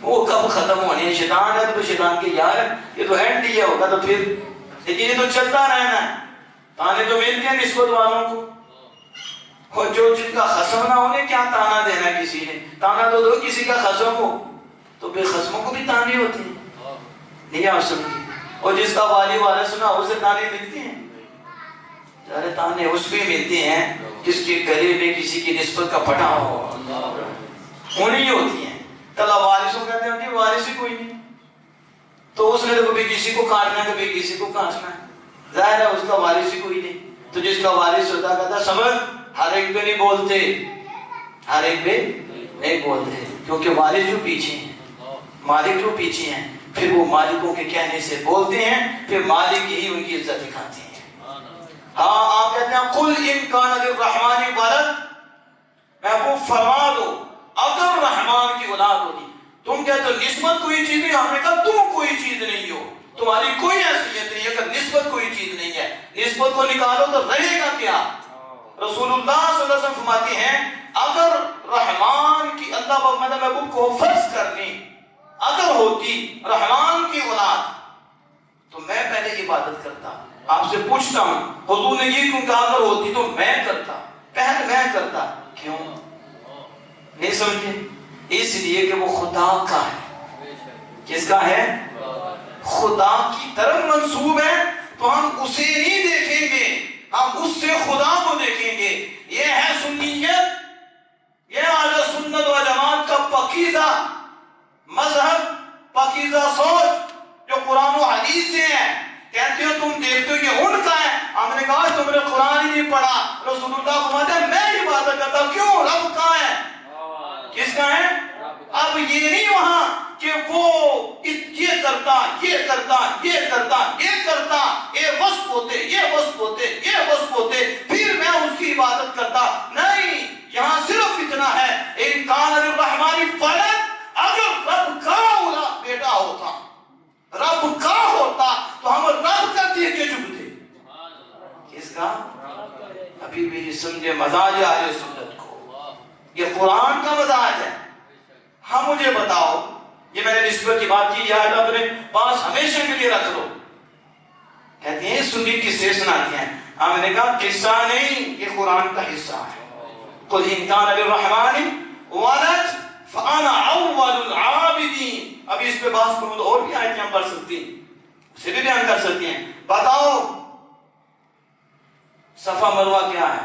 وہ کب ختم ہونے ہیں؟ شیطان ہے تو شیطان کے یار ہے، یہ تو اینڈ دیا ہوگا تو پھر، لیکن یہ تو چلتا رہنا ہے. تانے تو ملتے ہیں نسبت والوں کو، اور جو جن کا خصم نہ ہونے کیا تانا دینا کسی نے. تانا تو دو کسی کا خصم ہو، تو بے خصموں کو بھی تانے ہوتے ہیں. نہیں آپ سمجھے؟ اور جس کا والی والا سنا اسے تانے ملتے ہیں. ارے تانے اس پہ ملتے ہیں جس کے گلے میں کسی کی نسبت کا پٹا ہو، انہیں ہوتی ہیں. تلا وارثوں کہتے ہیں کہ وارث ہی کوئی نہیں، تو اس نے تو کبھی کسی کو کاٹنا کبھی کسی کو کاٹنا ہے، ظاہر ہے اس کا وارث ہی کوئی نہیں. تو جس کا وارث ہوتا کہتا سمجھ ہر ایک پہ نہیں بولتے، ہر ایک پہ نہیں بولتے، کیونکہ وارث جو پیچھے ہیں، مالک جو پیچھے ہیں، پھر وہ مالکوں کے کہنے سے بولتے ہیں، پھر مالک ہی ان کی عزت دکھاتے ہیں. ہاں آپ کہتے ہیں قل ان کان للرحمن ولد، محبوب فرما دو اگر رحمان کی اولاد ہوتی. تم کہتے ہو نسبت کوئی چیز نہیں، ہم نے کہا تم کوئی چیز نہیں ہو، تمہاری کوئی حیثیت نہیں. اگر نسبت کوئی چیز نہیں ہے، نسبت کو نکالو تو رہے گا کیا؟ رسول اللہ صلی اللہ علیہ وسلم فرماتے ہیں اگر رحمان کی اللہ محبوب کو فرض کرنی اگر ہوتی رحمان کی اولاد تو میں پہلے عبادت کرتا. آپ سے پوچھتا ہوں حضور نے یہ کیوں کہا اگر ہوتی تو میں کرتا، پہلے میں کرتا. کیوں نہیں سمجھے؟ اس لیے کہ وہ خدا کا ہے. کس کا ہے؟ خدا کی طرف منسوب ہے، تو ہم اسے نہیں دیکھیں گے، ہم اس سے خدا کو دیکھیں گے. یہ ہے سنیت، یہ اہل سنت و جماعت کا پاکیزہ مذہب، پاکیزہ سوچ جو قرآن و حدیث سے ہے. کہتے ہو تم دیکھتے ہو یہ ان کا ہے، ہم نے کہا تم نے قرآن ہی نہیں پڑھا. رسول اللہ فرماتے ہیں میں عبادت کرتا. کیوں؟ رب کا ہے. کس کا ہے؟ اب یہ نہیں وہاں کہ وہ یہ کرتا یہ کرتا یہ کرتا یہ کرتا، یہ وصف ہوتے یہ وصف ہوتے یہ وصف ہوتے پھر میں اس کی عبادت کرتا. نہیں، یہاں صرف اتنا ہے ان کان للرحمن ولد، اگر رب کا اولاد بیٹا ہوتا، رب کا ہوتا تو ہم رب کا دیکھ کے جھکتے. کس کا؟ ابھی بھی یہ سمجھے مزاج اہل سنت کو، یہ قرآن کا مزاج ہے. ہاں مجھے بتاؤ، یہ میں نے نسبت کی بات کی، یاد اپنے پاس ہمیشہ کے لیے رکھ لو. کہتے ہیں سنی قصے سناتے ہیں، ہم نے کہا قصہ نہیں، یہ قرآن کا حصہ ہے. قل ان کان للرحمن ولد فانا اول العابدین. ابھی اس پہ بات کروں تو اور بھی آیتیں ہم پڑھ سکتی ہیں، اسے بھی بیان کر سکتے ہیں. بتاؤ صفا مروہ کیا ہے؟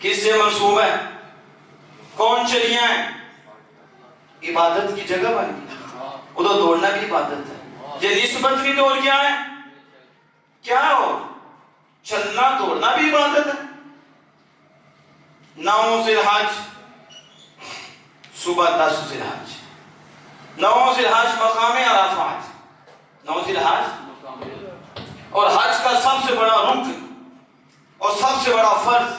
کس سے منسوب ہے؟ کون چلیاں ہیں؟ عبادت کی جگہ بنی، ادھر دوڑنا بھی عبادت ہے. یہ نسبت نہیں دوڑ کیا ہے؟ کیا ہو؟ چلنا دوڑنا بھی عبادت ہے. 9 ذی الحج صبح 10 ذی الحج، 9 ذی الحج مقام عرفات، 9 ذی الحج، اور حج کا سب سے بڑا رکن اور سب سے بڑا فرض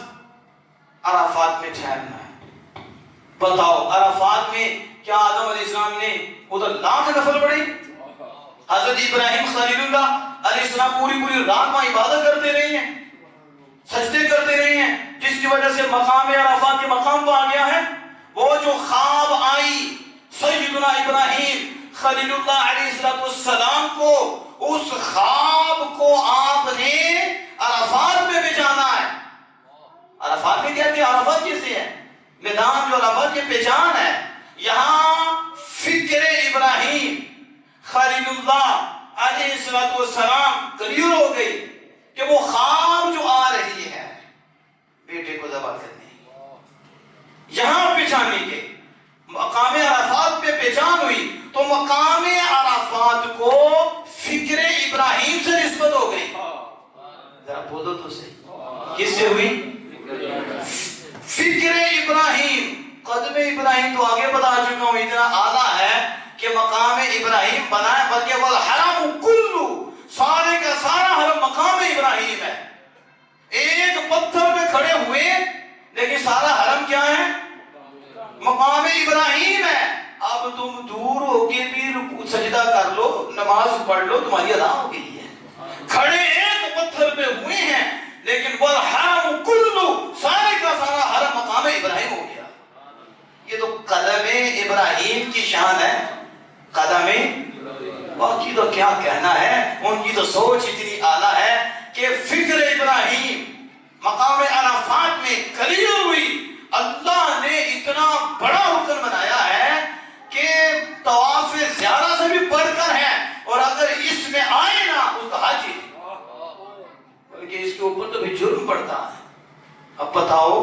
عرفات میں ٹھہرنا ہے. بتاؤ عرفات میں کیا آدم علیہ السلام نے ادھر لاکھ نفل پڑھی؟ حضرت ابراہیم خلیل اللہ علیہ السلام پوری رات وہاں عبادت کرتے رہے ہیں، سجدے کرتے رہے ہیں، جس کی وجہ سے مقام عرفات کے مقام پہ آ گیا ہے. وہ جو خواب آئی سیدنا ابراہیم خلیل اللہ علیہ السلام کو، اس خواب کو آپ نے عرفات میں بھی جانا ہے. عرفات میں کہتے ہیں، عرفات کیسے ہے؟ میدان جو عرفات کی پہچان ہے. یہاں فکر ابراہیم خلیل اللہ علیہ السلام کلیئر ہو گئی کہ وہ خواب جو آ رہی ہے بیٹے کو ذبح کرنے، یہاں پہچانے کے مقام عرفات پہ پہچان ہوئی، تو مقام عرفات کو فکر ابراہیم سے نسبت ہو گئی. ذرا بولو تو صحیح، کس سے ہوئی؟ فکر ابراہیم. قدم ابراہیم تو آگے بتا چکا ہوں، اتنا اعلیٰ ہے کہ مقام ابراہیم بنا ہے، بلکہ والحرم کلو، سارے کا سارا حرم مقام ابراہیم ہے. ایک پتھر پہ کھڑے ہوئے لیکن سارا حرم کیا ہے؟ مقام ابراہیم ہے. اب تم دور ہو کے بھی پڑھ لو تمہاری ادا ہو گئی ہے. کھڑے ایک پتھر پہ ہوئے ہیں لیکن والحرم کلو سارے کا سارا حرم مقام ابراہیم ہو گیا. یہ تو قدم ابراہیم کی شان ہے. قدم باقی تو کیا کہنا ہے. ان کی تو سوچ اتنی اعلیٰ ہے کہ فکر ابراہیم مقام عرفات میں کلیل ہوئی. اللہ نے اتنا بڑا رکن بنایا ہے کہ طواف زیارہ سے بھی بڑھ کر ہے. اور اگر اس میں آئے نا اس کا حج ہی بلکہ اس کے اوپر تو بھی جرم پڑتا ہے. اب بتاؤ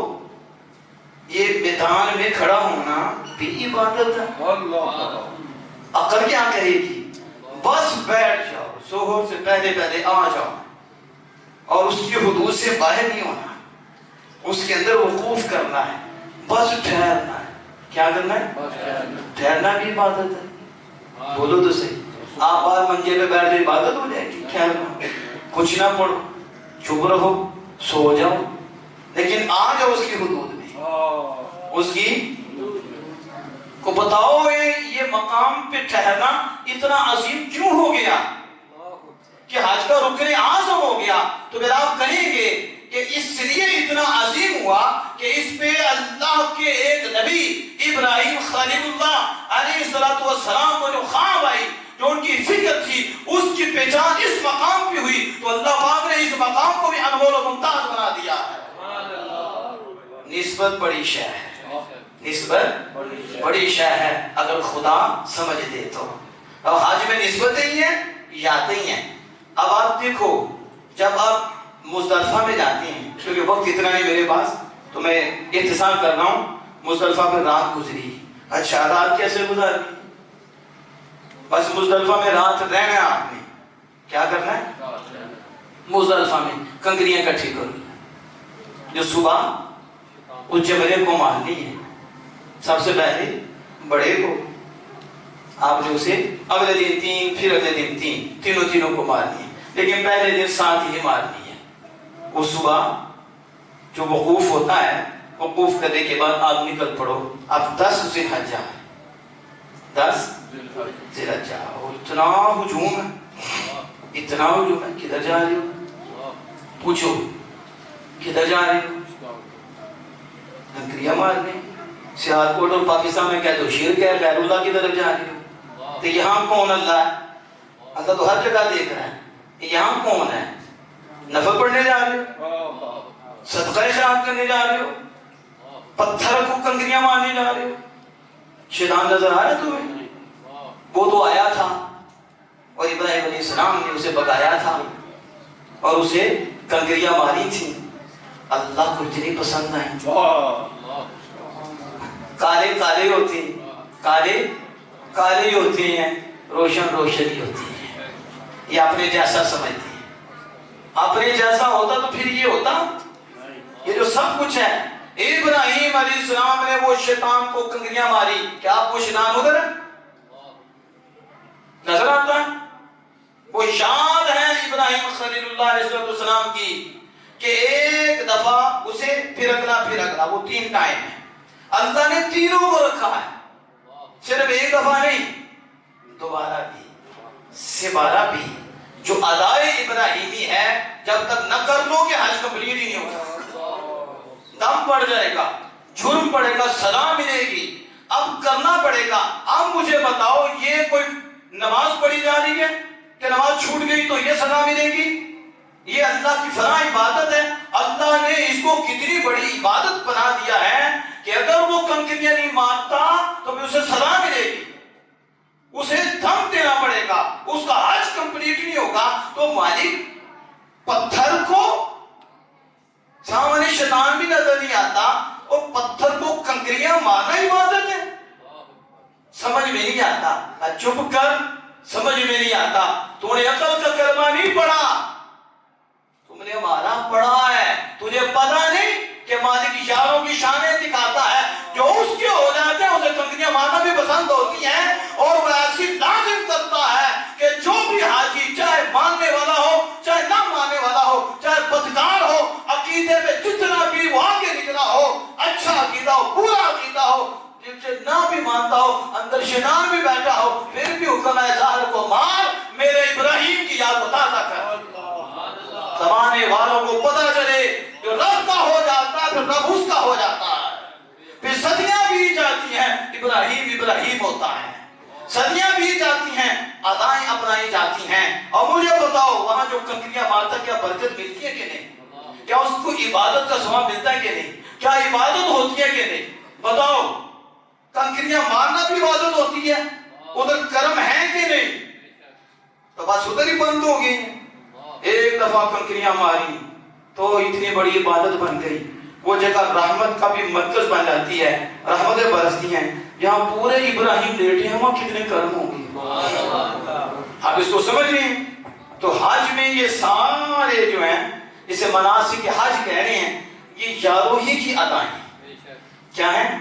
یہ میدان میں کھڑا ہونا بھی عبادت ہے. عقل کیا کہے گی؟ بس بیٹھ جاؤ, ظہر سے پہلے پہلے آ جاؤ اور اس کی حدود سے باہر نہیں ہونا, اس کے اندر وقوف کرنا ہے, بس ٹھہرنا ہے. کیا کرنا ہے؟ ٹھہرنا بھی عبادت ہے. بولو تو صحیح. آپ بار منجے پہ بیٹھ جائے عبادت ہو جائے گی. ٹھہرنا, کچھ نہ پڑھو, چپ رہو, سو جاؤ, لیکن آ جاؤ اس کی حدود میں. اس کی کو بتاؤ یہ مقام پہ ٹھہرنا اتنا عظیم کیوں ہو گیا کہ حج کا رکن اعظم ہو گیا. تو پھر آپ کہیں گے کہ اس لیے اتنا عظیم ہوا کہ اس پہ اللہ کے ایک نبی ابراہیم خلیل اللہ علیہ السلام کو جو خواب آئی, جو ان کی فکر تھی, اس کی پہچان اس مقام پہ ہوئی. تو اللہ پاک نے اس مقام کو بھی انمول و ممتاز بنا دیا ہے. نسبت بڑی شے ہے, نسبت بڑی شے ہے اگر خدا سمجھ دے تو. اب حج میں نسبتیں ہی ہیں, یادیں ہی ہیں. اب آپ دیکھو جب آپ مزدلفہ میں جاتے ہیں, کیونکہ وقت اتنا نہیں میرے پاس تو میں اختصار کر رہا ہوں. مزدلفہ میں رات گزری. اچھا رات کیسے گزاری؟ بس مزدلفہ میں رات رہنا ہے. آپ نے کیا کرنا ہے؟ مزدلفہ میں کنکریاں اکٹھی کرنی, جو صبح اس جمرے کو مارنی ہے. سب سے پہلے بڑے کو آپ نے اسے اگلے دن 3, پھر اگلے دن 3, تینوں کو مارنی ہے. لیکن پہلے دن 7 ہی مارنی ہے. وہ صبح جو وقوف ہوتا ہے, وقوف کرنے کے بعد آپ نکل پڑو. اب 10 ذی الحجہ ہے, 10 ذی الحجہ. اتنا ہجوم ہے, اتنا ہجوم ہے. کدھر جا رہے ہو؟ پوچھو کدھر جا رہے ہو؟ کنکریاں مارنے. سیالکوٹ اور پاکستان میں کہتے ہو شیر کہہ غیر اللہ کی طرف جا رہے ہو. تو یہاں کون اللہ ہے؟ اللہ تو ہر جگہ دیکھ رہا ہے. یہاں کون ہے؟ نفل پڑھنے جا رہے ہو, صدقہ خیرات کرنے جا رہے ہو, پتھر کو کنکریاں مارنے جا رہے ہو. شیطان نظر آ رہا ہے تمہیں؟ وہ تو آیا تھا اور ابراہیم علیہ السلام نے اسے بتایا تھا اور اسے کنکریاں ماری تھی. اللہ کو اتنی پسند آئی. کالے کالے ہوتے ہیں, کالے کالے ہوتے ہیں, روشن روشنی ہوتی ہے. یہ اپنے جیسا سمجھتے ہیں. اپنے جیسا ہوتا تو پھر یہ ہوتا. یہ جو سب کچھ ہے, ابراہیم علیہ السلام نے وہ شیطان کو کنکریاں ماری. کیا آپ کو شیطان ادھر ہے نظر آتا ہے؟ وہ شان ہے ابراہیم خلیل اللہ علیہ السلام کی کہ ایک دفعہ اسے پھر اگلا وہ 3 ٹائم ہے. اللہ نے تینوں کو رکھا ہے, صرف ایک دفعہ نہیں, دوبارہ بھی, سبارہ بھی. جو ادائے ابراہیمی ہے جب تک نہ کر لو کہ حج کمپلیٹ ہی نہیں ہوگا. دم پڑ جائے گا, جرم پڑے گا, سزا ملے گی. اب کرنا پڑے گا. اب مجھے بتاؤ یہ کوئی نماز پڑھی جا رہی ہے کہ نماز چھوٹ گئی تو یہ سزا ملے گی؟ یہ اللہ کی فلاں عبادت ہے. اللہ نے اس کو کتنی بڑی عبادت بنا دیا ہے کہ اگر وہ کنکریاں نہیں مارتا تو بھی اسے سزا ملے گی, اسے دم دینا پڑے گا, اس کا حج کمپلیٹ نہیں ہوگا. تو مالک پتھر کو سامنے شیطان بھی نظر نہیں آتا اور پتھر کو کنکریاں مارنا عبادت ہے. سمجھ میں نہیں آتا. چپ کر, سمجھ میں نہیں آتا. تو نے عقل کا کلمہ نہیں پڑھا, تم نے ہمارا پڑھا ہے. تجھے پتا نہیں کہ مالک یاروں کی شانیں دکھاتا ہے. جو اس کے ہو جاتے ہیں اسے کنکریاں مارنا بھی پسند ہوتی ہیں اور وہ ایسی لازم کرتا ہے کہ جو بھی حاجی چاہے ماننے والا ہو چاہے نہ ماننے والا ہو, چاہے بدکار ہو, عقیدے میں جتنا بھی وہ آگے نکلا ہو, اچھا عقیدہ ہو, برا عقیدہ ہو, نہ بھی مانتا ہو, اندر شیطان بھی بیٹھا ہو, پھر بھی حکم ہے ظاہر کو مار. میرے زمانے والوں کو پتہ چلے جو رب کا ہو جاتا ہے پھر رب اس کا ہو جاتا ہے. پھر صدیاں بھی جاتی ہیں ابراہیم ابراہیم ہوتا ہے. صدیاں بھی جاتی ہیں ادائیں اپنائی جاتی ہیں. اور مجھے بتاؤ وہاں جو کنکریاں مارتا کیا برکت ملتی ہے کہ نہیں؟ کیا اس کو عبادت کا ثواب ملتا ہے کہ نہیں؟ کیا عبادت ہوتی ہے کہ نہیں؟ بتاؤ. کنکریاں مارنا بھی عبادت ہوتی ہے. ادھر کرم ہے کہ نہیں؟ تو بس ادھر ہی بند ہو گئی. ایک دفعہ کنکریاں ماری تو اتنی بڑی عبادت بن گئی. وہ جگہ رحمت کا بھی مرکز بن جاتی ہے. رحمتیں برستی ہیں. جہاں پورے ابراہیم لیٹے ہیں وہاں کتنے کرم ہوں گے. آپ اس کو سمجھ رہے ہیں؟ تو حج میں یہ سارے جو ہیں اسے مناسک حج کہہ رہے ہیں. یہ یاروں ہی کی ادائیں کیا ہیں؟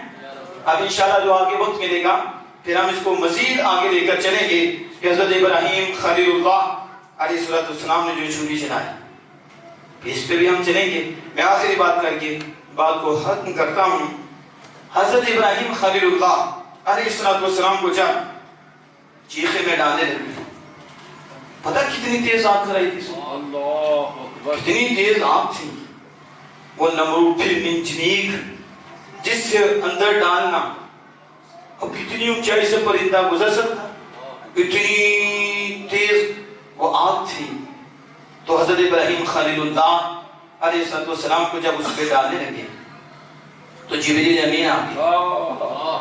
اب انشاءاللہ جو آگے وقت ملے گا پھر ہم اس کو مزید آگے لے کر چلیں گے کہ حضرت ابراہیم خلیل اللہ علیہ السلام نے جو چھری چلائی اس پہ بھی ہم چلیں گے. میں آخری بات کر کے بات کو ختم کرتا ہوں. حضرت ابراہیم خلیل اللہ علیہ السلام کو جب چیخے میں ڈالنے لگے پتہ کتنی تیز آگ کرائی تھی. کتنی تیز آگ تھی. وہ نمرود پھر منجنیک جس سے اندر ڈالنا اب کتنی اونچائی سے پرندہ گزر سکتا. اتنی تیز وہ آگ تھی. تو حضرت ابراہیم خلیل اللہ علیہ السلام کو جب اس پہ ڈالنے لگے تو جبریل امین آ گئے.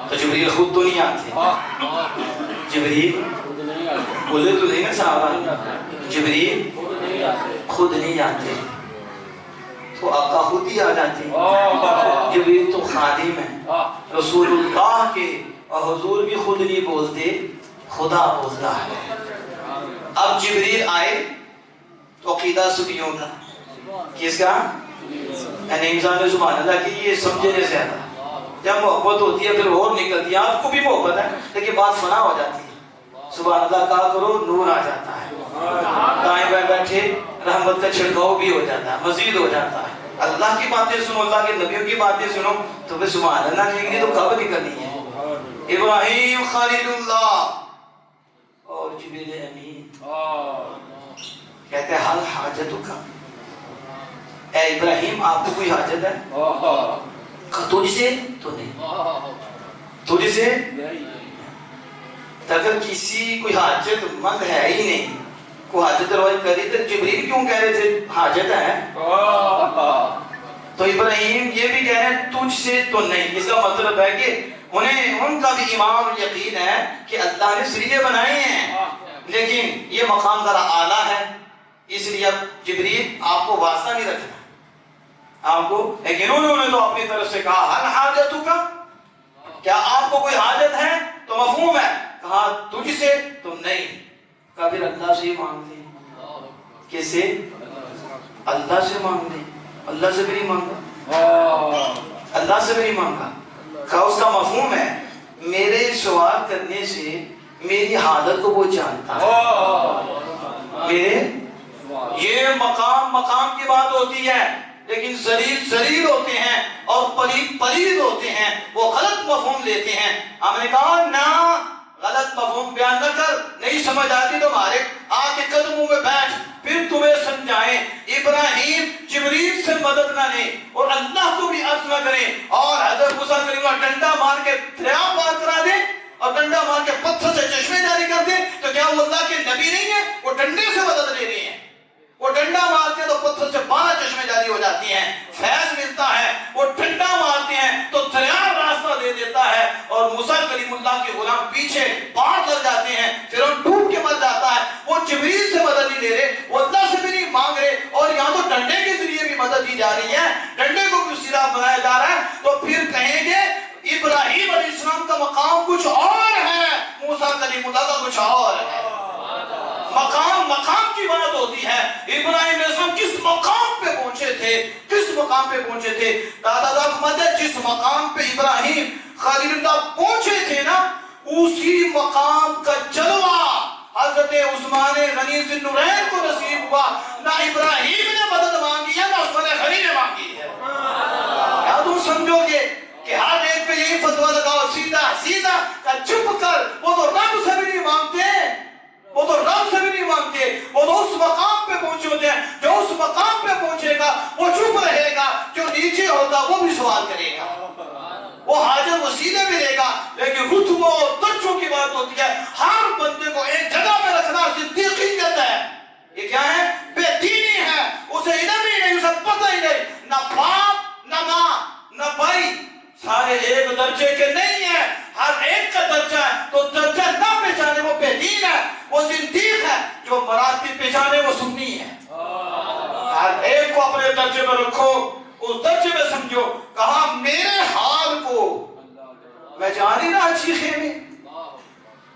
تو جبریل خود تو نہیں آتے. جبریل بولے تو نہیں نا صحابہ. جبریل خود نہیں آتے تو آقا خود ہی آ جاتے. جبریل تو خادم ہے رسول اللہ کے اور حضور بھی خود نہیں بولتے خدا بولتا ہے. اب جبریل آئے تو عقیدہ سبیوں کا کس کا یعنی انسان سبحان اللہ کی یہ سمجھنے سے آتا. جب محبت ہوتی ہے پھر اور نکلتی ہے. آپ کو بھی محبت ہے لیکن بات فنا ہو جاتی ہے. سبحان اللہ کہا کرو نور آ جاتا ہے. دائیں بائیں بیٹھے رحمت کا چھڑکاؤ بھی ہو جاتا ہے مزید ہو جاتا ہے. اللہ کی باتیں سنو اللہ کے نبیوں کی باتیں سنو تو پھر سبحان اللہ نکلی تو کب نکلنی ہے. ابراہیم خلیل اللہ اور جبریل امین کہتے ہیں حل حاجتوں کا اے ابراہیم آپ کو کوئی حاجت ہے؟ تجھ سے تو نہیں. تجھ سے اگر کسی کوئی حاجت مند ہے ہی نہیں کوئی حاجت روائی کری تو جبریل کیوں کہہ رہے تھے حاجت ہے؟ تو ابراہیم یہ بھی کہہ رہے ہیں تجھ سے تو نہیں. اس کا مطلب ہے کہ انہیں ان کا بھی ایمان اور یقین ہے کہ اللہ نے سریے بنائے ہیں لیکن یہ مقام ذرا اعلیٰ ہے اس لیے اب جبریل آپ کو واسطہ نہیں رکھنا آپ کو. لیکن انہوں نے تو اپنی طرف سے کہا حل حاجتوں کا کیا آپ کو کوئی حاجت ہے؟ تو مفہوم ہے. کہا تجھ سے تو نہیں. کبھی اللہ سے ہی مانگ لیں. کس سے؟ اللہ سے مانگ لیں. اللہ سے بھی نہیں مانگا. اللہ سے بھی نہیں مانگا. کہا اس کا مفہوم ہے میرے سوال کرنے سے میری حالت کو وہ جانتا ہے. میرے یہ مقام کی بات ہوتی ہے لیکن ذلیل ہوتے ہیں اور پلید ہوتے ہیں. وہ غلط مفہوم لیتے ہیں. ہم نے کہا نہ غلط مفہوم بیان نہ کر. نہیں سمجھ آتی تو ہمارے آ کے قدموں میں بیٹھ پھر تمہیں سمجھائیں. ابراہیم جبریل سے مدد نہ لیں اور اللہ کو بھی عرض نہ کریں اور حضرت موسیٰ کلیم اللہ ڈنڈا مار کے دریا پار کرا دیں اور ڈنڈا مار کے پتھر سے چشمے جاری کر دیں. تو کیا وہ اللہ کے نبی نہیں ہیں؟ وہ ڈنڈے سے مدد لے رہے ہیں. وہ ڈنڈا مارتے ہیں تو پتھر سے 12 چشمے جاری ہو جاتی ہیں. فیض ملتا ہے. وہ ڈنڈا مارتے ہیں تو دریا راستہ دے دیتا ہے اور موسیٰ کلیم اللہ کے غلام پیچھے پار لگ جاتے ہیں. پھر وہ ڈوب کے مر جاتا ہے. وہ جبریل سے مدد نہیں لے رہے وہ اللہ سے بھی نہیں مانگ رہے اور یہاں تو ڈنڈے کے ذریعے بھی مدد دی جا رہی ہے. ڈنڈے کو بھی سیدھا بنایا جا رہا ہے. تو پھر کہیں گے ابراہیم علیہ السلام کا مقام کچھ اور ہے موسیٰ کلیم اللہ کا کچھ اور ہے. مقام کی بات ہوتی ہے. ابراہیم علیہ السلام کس مقام پہ پہنچے تھے کس مقام پہ پہنچے تھے. دادا صاحب فرماتے ہیں جس مقام پہ ابراہیم خلیل اللہ پہنچے تھے نا اسی مقام کا جلوہ حضرت عثمان غنی ذی النورین کو نصیب ہوا. نہ ابراہیم نے مدد مانگی ہے نہ عثمان غنی نے مانگی ہے. کیا تم سمجھو گے کہ ہر ایک پہ یہی فتویٰ لگاؤ سیدھا کہ چپ کر وہ تو رب سے بھی نہیں مانگتے وہ تو رب سے بھی نہیں مانگتے. وہ تو اس مقام پہ پہنچے ہوتے ہیں جو اس مقام ہر ایک کو اپنے درجے میں رکھو، اس درجے میں سمجھو. کہا میرے حال کو میں جان ہی رہا چیخے میں،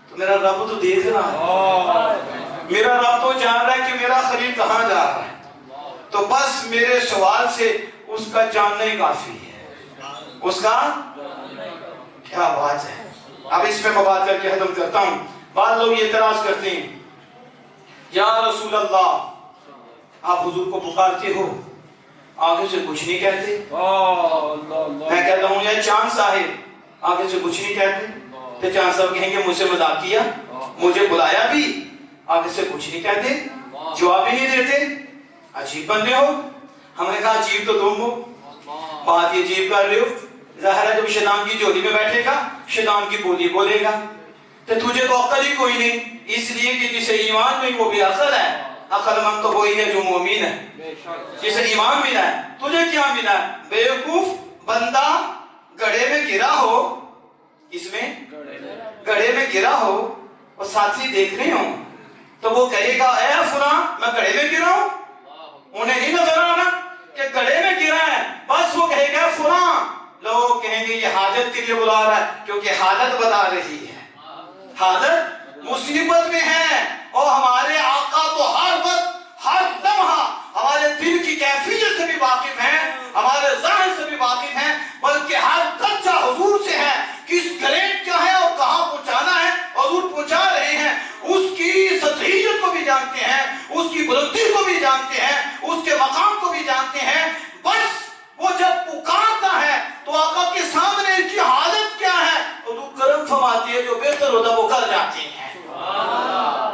تو میرا رب تو دیکھ رہا ہے، میرا رب تو جان رہا ہے کہ میرا خلیل کہاں جا رہا ہے. تو بس میرے سوال سے اس کا جاننا ہی کافی ہے. اس کا کیا بات ہے. اب اس پہ میں بات کر کے ختم کرتا ہوں. بعض لوگ یہ اعتراض کرتے ہیں یا رسول اللہ آپ حضور کو پکارتے ہو آگے سے کچھ نہیں کہتے. میں کہتا ہوں یا چاند صاحب آگے سے کچھ نہیں کہتے. تو چاند صاحب کہیں گے مجھ سے مذاق کیا، مجھے بلایا بھی آگے سے کچھ نہیں کہتے، جواب ہی نہیں دیتے، عجیب بندے ہو. ہم نے کہا عجیب تو تم ہو، بات یہ عجیب کر رہے ہو. ظاہر ہے جب شیطان کی جولی میں بیٹھے گا شیطان کی بولی بولے گا. تو تجھے تو عقل ہی کوئی نہیں، اس لیے کہ جسے ایمان نہیں وہ بھی عقل ہے. عقل مند تو وہی ہے جو مومن ہے، جسے ایمان ملا ہے. تجھے کیا ملا ہے؟ بیوقوف بندہ گڑھے میں گرا ہو، اس میں گڑھے میں گرا ہو اور ساتھی دیکھ رہے ہوں تو وہ کہے گا اے فلاں میں گڑھے میں گرا ہوں. انہیں نہیں نظر آنا کہ گڑھے میں گرا ہے، بس وہ کہے گا فلاں. لوگ کہیں گے یہ حاجت کے لیے بلا رہا ہے، کیونکہ حالت بتا رہی ہے. حالت مصیبت میں ہے اور ہمارے آقا تو ہر وقت ہر لمحہ ہمارے دل کی کیفیت سے بھی واقف ہیں، ہمارے ذہن سے بھی واقف ہیں، بلکہ ہر درجہ حضور سے ہے. کس گریڈ کیا ہے اور کہاں پہنچانا ہے حضور پہنچا رہے ہیں. اس کی سطحیت کو بھی جانتے ہیں، اس کی بلندی کو بھی جانتے ہیں، اس کے مقام کو بھی جانتے ہیں. بس وہ جب پکارتا ہے تو آقا کے سامنے ان کی حالت کیا ہے حضور کرم فرماتی ہے، جو بہتر ہوتا وہ کر جاتے ہیں.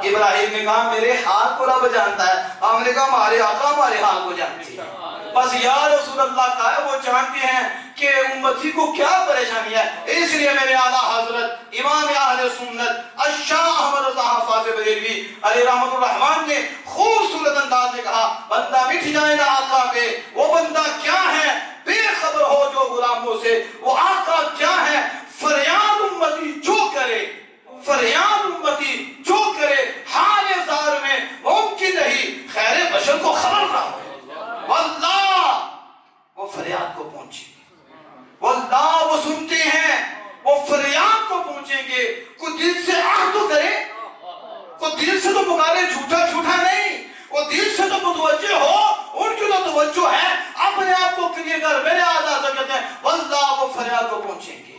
ابراہیم نے کہا میرے حال کو رب جانتا ہے، ہم نے کہا ہمارے آقا ہمارے حال کو جانتے ہیں. بس یا رسول اللہ کہا ہے وہ جانتے ہیں کہ امتی کو کیا پریشانی ہے. اس لیے میرے اعلیٰ حضرت امام اہل سنت الشاہ احمد رضا حفاظ بریلوی علیہ رحمۃ الرحمن نے خوبصورت انداز میں کہا بندہ مٹ جائے نا آقا پہ، وہ بندہ کیا ہے بے خبر ہو جو غلاموں سے. وہ آقا کیا ہے فریاد امتی جو کرے، فریاد امتی جو کرے حال زار میں ممکن نہیں خیر بشر کو خبر نہ ہو. واللہ وہ فریاد کو پہنچیں گے، واللہ وہ سنتے ہیں، وہ فریاد کو پہنچیں گے. کوئی دل سے آہ تو کرے، کوئی دل سے تو پکارے، جھوٹا جھوٹا نہیں. وہ دل سے تو متوجہ ہو، ان کی تو توجہ ہے. اپنے آپ کو کلیئر کر. میرے آزاد کہتے ہیں واللہ وہ فریاد کو پہنچیں گے،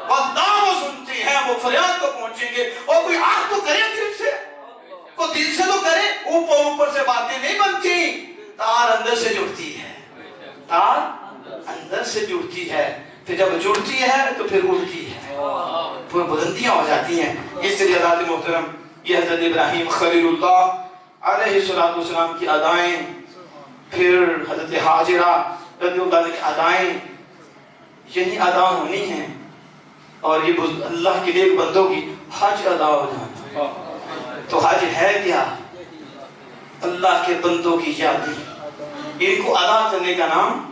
واللہ وہ سنتے ہیں، وہ فریاد کو پہنچیں گے. اور کوئی آہ تو کرے دل سے، کوئی دل سے تو کرے. اوپر اوپر سے باتیں نہیں بنتی، تار اندر سے جڑتی ہے، تار اندر سے جڑتی ہے. پھر جب جڑتی ہے تو پھر اڑتی ہے، پھر بلندیاں ہو جاتی ہیں. اس لیے حضرت محترم یہ حضرت ابراہیم خلیل اللہ علیہ السلام کی ادائیں، پھر حضرت حاجرہ رضی اللہ عنہ کی ادائیں، یہی ادا ہونی ہیں. اور یہ اللہ کے نیک بندوں کی حج ادا ہو جانا. تو حج ہے کیا؟ اللہ کے بندوں کی یادیں، ان کو ادا کرنے کا نام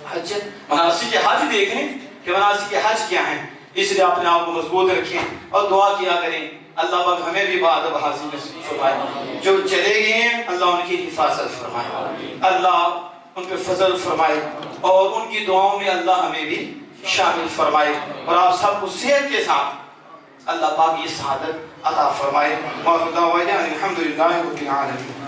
حج. مناسک حج دیکھیں کہ مناسک حج کیا ہیں. اس لیے اپنے آپ کو مضبوط رکھیں اور دعا کیا کریں اللہ پاک ہمیں بھی بادب حاصل نصیب فرمائے. جو چلے گئے ہیں اللہ ان کی حفاظت فرمائے، اللہ ان پہ فضل فرمائے اور ان کی دعاؤں میں اللہ ہمیں بھی شامل فرمائے. اور آپ سب کو صحت کے ساتھ اللہ پاک یہ سعادت عطا فرمائے. الحمدللہ رب العالمین.